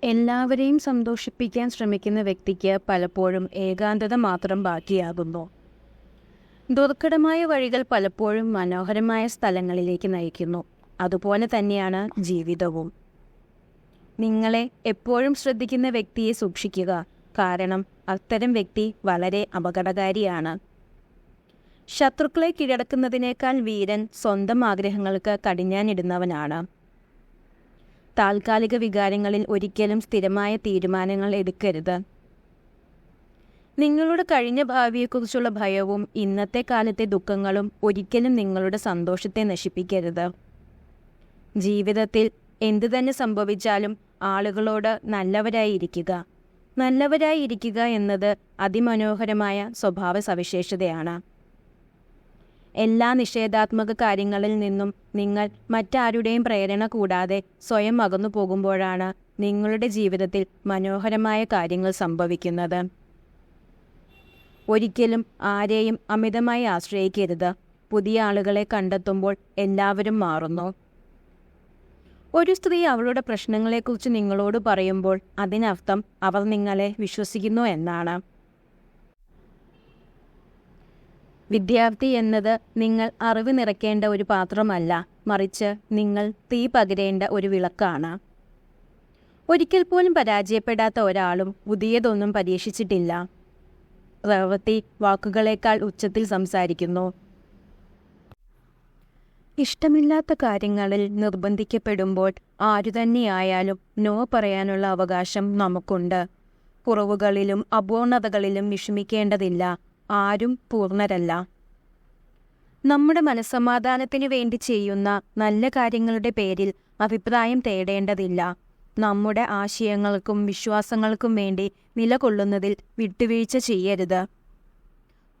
എല്ലാവരെയും സന്തോഷിപ്പിക്കാൻ ശ്രമിക്കുന്ന വ്യക്തിക്ക് പലപ്പോഴും ഏകാന്തത മാത്രം ബാക്കിയാകുന്നു. ദുർഘടമായ വഴികൾ പലപ്പോഴും മനോഹരമായ സ്ഥലങ്ങളിലേക്ക് നയിക്കുന്നു. അതുപോലെ തന്നെയാണ് ജീവിതവും. നിങ്ങളെ എപ്പോഴും ശ്രദ്ധിക്കുന്ന വ്യക്തിയെ സൂക്ഷിക്കുക, കാരണം അത്തരം വ്യക്തി വളരെ അപകടകാരിയാണ്. ശത്രുക്കളെ കീഴടക്കുന്നതിനേക്കാൾ വീരൻ സ്വന്തം ആഗ്രഹങ്ങൾക്ക് കടിഞ്ഞാനിടുന്നവനാണ്. താൽക്കാലിക വികാരങ്ങളിൽ ഒരിക്കലും സ്ഥിരമായ തീരുമാനങ്ങൾ എടുക്കരുത്. നിങ്ങളുടെ കഴിഞ്ഞ ഭാവിയെക്കുറിച്ചുള്ള ഭയവും ഇന്നത്തെ കാലത്തെ ദുഃഖങ്ങളും ഒരിക്കലും നിങ്ങളുടെ സന്തോഷത്തെ നശിപ്പിക്കരുത്. ജീവിതത്തിൽ എന്തു തന്നെ സംഭവിച്ചാലും ആളുകളോട് നല്ലവരായിരിക്കുക. നല്ലവരായിരിക്കുക എന്നത് അതിമനോഹരമായ സ്വഭാവ സവിശേഷതയാണ്. എല്ലാ നിഷേധാത്മക കാര്യങ്ങളിൽ നിന്നും നിങ്ങൾ മറ്റാരുടെയും പ്രേരണ കൂടാതെ സ്വയം അകന്നു പോകുമ്പോഴാണ് നിങ്ങളുടെ ജീവിതത്തിൽ മനോഹരമായ കാര്യങ്ങൾ സംഭവിക്കുന്നത്. ഒരിക്കലും ആരെയും അമിതമായി ആശ്രയിക്കരുത്. പുതിയ ആളുകളെ കണ്ടെത്തുമ്പോൾ എല്ലാവരും മാറുന്നു. ഒരു സ്ത്രീ അവളുടെ പ്രശ്നങ്ങളെക്കുറിച്ച് നിങ്ങളോട് പറയുമ്പോൾ അതിനർത്ഥം അവർ നിങ്ങളെ വിശ്വസിക്കുന്നു എന്നാണ്. വിദ്യാർത്ഥി എന്നത് നിങ്ങൾ അറിവ് നിറയ്ക്കേണ്ട ഒരു പാത്രമല്ല, മറിച്ച് നിങ്ങൾ തീ പകരേണ്ട ഒരു വിളക്കാണ്. ഒരിക്കൽ പോലും പരാജയപ്പെടാത്ത ഒരാളും പുതിയതൊന്നും പരീക്ഷിച്ചിട്ടില്ല. പ്രവൃത്തി വാക്കുകളേക്കാൾ ഉച്ചത്തിൽ സംസാരിക്കുന്നു. ഇഷ്ടമില്ലാത്ത കാര്യങ്ങളിൽ നിർബന്ധിക്കപ്പെടുമ്പോൾ ആരുതന്നെയായാലും നോ പറയാനുള്ള അവകാശം നമുക്കുണ്ട്. കുറവുകളിലും അപൂർണതകളിലും വിഷമിക്കേണ്ടതില്ല. ആരും പൂർണ്ണരല്ല. നമ്മുടെ മനസ്സമാധാനത്തിനു വേണ്ടി ചെയ്യുന്ന നല്ല കാര്യങ്ങളുടെ പേരിൽ അഭിപ്രായം തേടേണ്ടതില്ല. നമ്മുടെ ആശയങ്ങൾക്കും വിശ്വാസങ്ങൾക്കും വേണ്ടി നിലകൊള്ളുന്നതിൽ വിട്ടുവീഴ്ച ചെയ്യരുത്.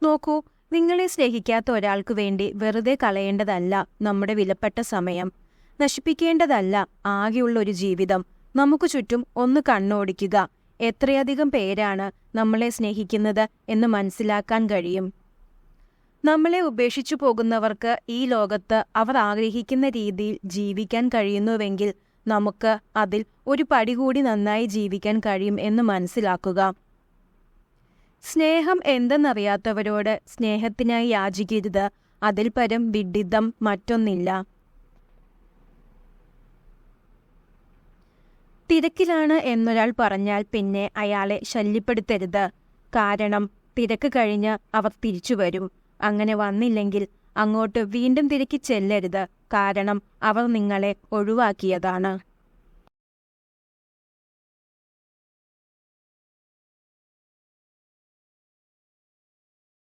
നോക്കൂ, നിങ്ങളെ സ്നേഹിക്കാത്ത ഒരാൾക്ക് വേണ്ടി വെറുതെ കളയേണ്ടതല്ല നമ്മുടെ വിലപ്പെട്ട സമയം. നശിപ്പിക്കേണ്ടതല്ല ആകെയുള്ള ഒരു ജീവിതം. നമുക്ക് ചുറ്റും ഒന്ന് കണ്ണോടിക്കുക. എത്രയധികം പേരാണ് നമ്മളെ സ്നേഹിക്കുന്നത് എന്ന് മനസ്സിലാക്കാൻ കഴിയും. നമ്മളെ ഉപേക്ഷിച്ചു പോകുന്നവർക്ക് ഈ ലോകത്ത് അവർ ആഗ്രഹിക്കുന്ന രീതിയിൽ ജീവിക്കാൻ കഴിയുന്നുവെങ്കിൽ നമുക്ക് അതിൽ ഒരു പടി കൂടി നന്നായി ജീവിക്കാൻ കഴിയും എന്ന് മനസ്സിലാക്കുക. സ്നേഹം എന്തെന്നറിയാത്തവരോട് സ്നേഹത്തിനായി യാചിക്കരുത്. അതിൽ പരം വിഡ്ഢിത്തം മറ്റൊന്നില്ല. തിരക്കിലാണ് എന്നൊരാൾ പറഞ്ഞാൽ പിന്നെ അയാളെ ശല്യപ്പെടുത്തരുത്. കാരണം തിരക്ക് കഴിഞ്ഞ് അവർ തിരിച്ചു വരും. അങ്ങനെ വന്നില്ലെങ്കിൽ അങ്ങോട്ട് വീണ്ടും തിരക്കി ചെല്ലരുത്. കാരണം അവർ നിങ്ങളെ ഒഴിവാക്കിയതാണ്.